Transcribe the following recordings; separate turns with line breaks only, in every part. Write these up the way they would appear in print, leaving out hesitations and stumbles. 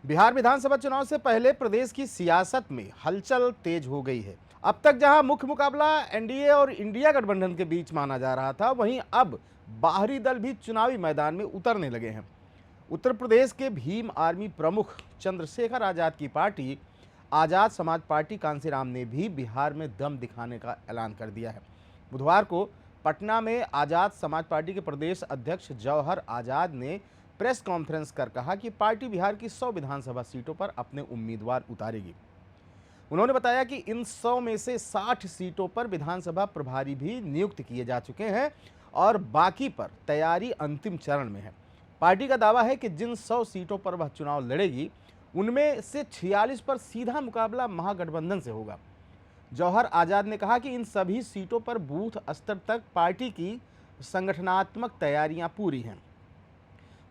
बिहार विधानसभा चुनाव से पहले प्रदेश की सियासत में हलचल तेज हो गई है। अब तक जहां मुख्य मुकाबला एनडीए और इंडिया गठबंधन के बीच माना जा रहा था, वहीं अब बाहरी दल भी चुनावी मैदान में उतरने लगे हैं। उत्तर प्रदेश के भीम आर्मी प्रमुख चंद्रशेखर आजाद की पार्टी आजाद समाज पार्टी कांसीराम ने भी बिहार में दम दिखाने का ऐलान कर दिया है। बुधवार को पटना में आजाद समाज पार्टी के प्रदेश अध्यक्ष जौहर आजाद ने प्रेस कॉन्फ्रेंस कर कहा कि पार्टी बिहार की 100 विधानसभा सीटों पर अपने उम्मीदवार उतारेगी। उन्होंने बताया कि इन 100 में से 60 सीटों पर विधानसभा प्रभारी भी नियुक्त किए जा चुके हैं और बाकी पर तैयारी अंतिम चरण में है। पार्टी का दावा है कि जिन 100 सीटों पर वह चुनाव लड़ेगी, उनमें से 46 पर सीधा मुकाबला महागठबंधन से होगा। जौहर आजाद ने कहा कि इन सभी सीटों पर बूथ स्तर तक पार्टी की संगठनात्मक तैयारियां पूरी हैं।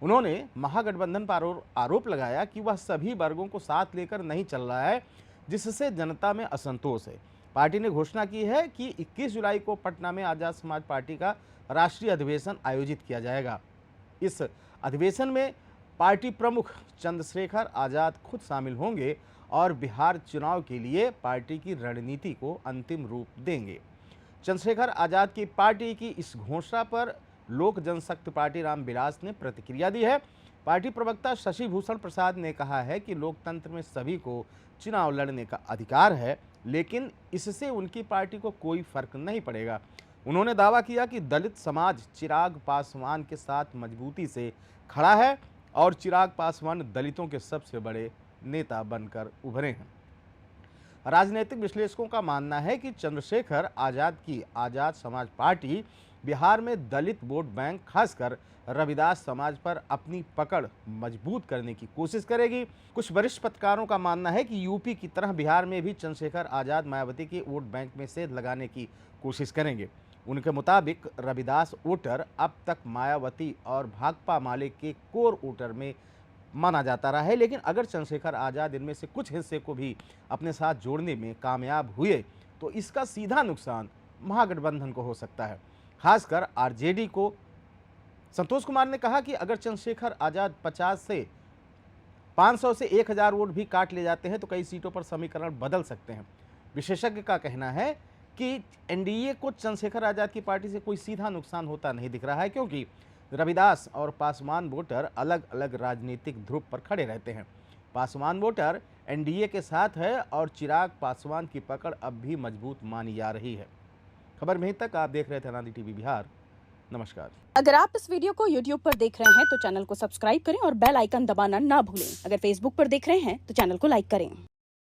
उन्होंने महागठबंधन पर आरोप लगाया कि वह सभी वर्गों को साथ लेकर नहीं चल रहा है, जिससे जनता में असंतोष है। पार्टी ने घोषणा की है कि 21 जुलाई को पटना में आजाद समाज पार्टी का राष्ट्रीय अधिवेशन आयोजित किया जाएगा। इस अधिवेशन में पार्टी प्रमुख चंद्रशेखर आजाद खुद शामिल होंगे और बिहार चुनाव के लिए पार्टी की रणनीति को अंतिम रूप देंगे। चंद्रशेखर आजाद की पार्टी की इस घोषणा पर लोक जनशक्ति पार्टी रामविलास ने प्रतिक्रिया दी है। पार्टी प्रवक्ता शशि भूषण प्रसाद ने कहा है कि लोकतंत्र में सभी को चुनाव लड़ने का अधिकार है, लेकिन इससे उनकी पार्टी को कोई फर्क नहीं पड़ेगा। उन्होंने दावा किया कि दलित समाज चिराग पासवान के साथ मजबूती से खड़ा है और चिराग पासवान दलितों के सबसे बड़े नेता बनकर उभरे हैं। राजनीतिक विश्लेषकों का मानना है कि चंद्रशेखर आजाद की आजाद समाज पार्टी बिहार में दलित वोट बैंक, खासकर रविदास समाज पर अपनी पकड़ मजबूत करने की कोशिश करेगी। कुछ वरिष्ठ पत्रकारों का मानना है कि यूपी की तरह बिहार में भी चंद्रशेखर आजाद मायावती के वोट बैंक में सेंध लगाने की कोशिश करेंगे। उनके मुताबिक रविदास वोटर अब तक मायावती और भाकपा माले के कोर वोटर में माना जाता रहा है, लेकिन अगर चंद्रशेखर आजाद इनमें से कुछ हिस्से को भी अपने साथ जोड़ने में कामयाब हुए तो इसका सीधा नुकसान महागठबंधन को हो सकता है, खासकर आरजेडी को। संतोष कुमार ने कहा कि अगर चंद्रशेखर आजाद 500 से 1000 वोट भी काट ले जाते हैं तो कई सीटों पर समीकरण बदल सकते हैं। विशेषज्ञ का कहना है कि एनडीए को चंद्रशेखर आजाद की पार्टी से कोई सीधा नुकसान होता नहीं दिख रहा है, क्योंकि रविदास और पासवान वोटर अलग अलग राजनीतिक ध्रुव पर खड़े रहते हैं। पासवान वोटर एनडीए के साथ है और चिराग पासवान की पकड़ अब भी मजबूत मानी जा रही है। खबर में तक आप देख रहे थे अनादि टीवी बिहार। नमस्कार।
अगर आप इस वीडियो को YouTube पर देख रहे हैं तो चैनल को सब्सक्राइब करें और बेल आइकन दबाना ना भूलें। अगर Facebook पर देख रहे हैं तो चैनल को लाइक करें।